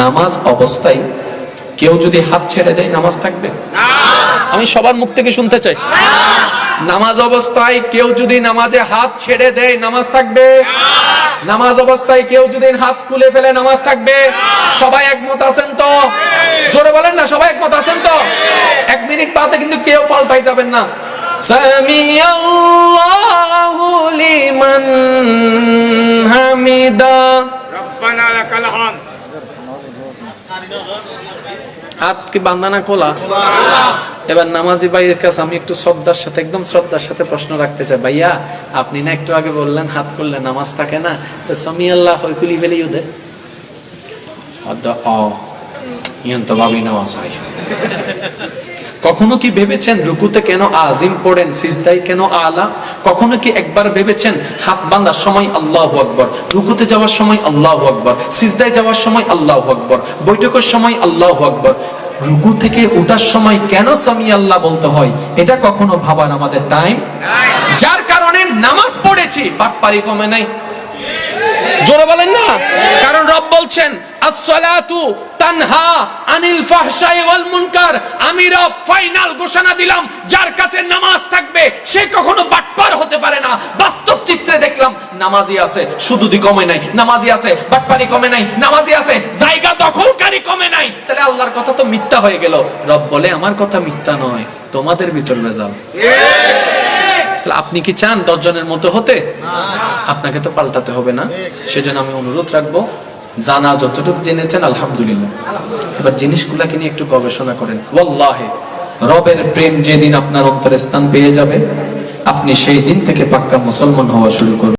নামাজ অবস্থায় কেউ যদি হাত ছেড়ে দেয় নামাজ থাকবে? আমি সবার মুখ থেকে শুনতে চাই। নামাজ অবস্থায় কেউ যদি নামাজে হাত ছেড়ে দেয় নামাজ থাকবে? নামাজ অবস্থায় কেউ যদি হাত খুলে ফেলে নামাজ থাকবে? সবাই একমত আছেন তো? জোরে বলেন না, সবাই একমত আছেন তো? এক মিনিট বাদে কিন্তু কেউ পাল্টাই যাবেন না। সামিআল্লাহু লিমান হামিদা, রব্বানা লাকাল হামদ। হাত কি বান্দানা কোলা? এবার নামাজি ভাইয়ের কাছে আমি একটু শ্রদ্ধার সাথে, একদম শ্রদ্ধার সাথে প্রশ্ন রাখতে চাই। ভাইয়া, আপনি না একটু আগে বললেন হাত করলে নামাজ থাকে না, তো সামিআল্লাহ হইকুলি ফেলি ওদের তো ভাবি নামাজ হয়। কখনো কি ভেবেছেন রুকুতে কেন আজিম পড়েন, সিজদায় কেন আলা? কখনো কি একবার ভেবেছেন হাত বাঁধার সময় আল্লাহু আকবার, রুকুতে যাওয়ার সময় আল্লাহু আকবার, সিজদায় যাওয়ার সময় আল্লাহু আকবার, বৈঠকের সময় আল্লাহু আকবার, রুকু থেকে ওঠার সময় কেন সামি আল্লাহ বলতে হয়? এটা কখনো ভাবার আমাদের টাইম? যার কারণে নামাজ পড়েছি, বাটপারি কমে নাই। জোরে বলেন না। কারণ রব বলছেন as-salatu তানহা আনিল ফাহশাই ওয়াল মুনকার। আমি রব ফাইনাল ঘোষণা দিলাম, যার কাছে নামাজ থাকবে সে কখনো বাটপার হতে পারে না। বাস্তব চিত্রে দেখলাম নামাজি আছে, সুদুদি কমে নাই, নামাজি আছে, বাটপারি কমে নাই, নামাজি আছে, জায়গা দখলকারী কমে নাই। তাহলে আল্লাহর কথা তো মিথ্যা হয়ে গেল। রব বলে আমার কথা মিথ্যা নয়, তোমাদের ভিতর ভেজাল। আপনি কি চান 10 জনের মতো হতে? আপনাকে তো পাল্টাতে হবে না। সেজন্য আমি অনুরোধ রাখবো, জানা যতটুকু জেনেছেন আলহামদুলিল্লাহ, এবার জিনিসগুলাকে নিয়ে একটু গবেষণা করেন। ওয়াল্লাহি রবের প্রেম যেদিন আপনার অন্তরে স্থান পেয়ে যাবে, আপনি সেই দিন থেকে পাক্কা মুসলমান হওয়া শুরু করবেন।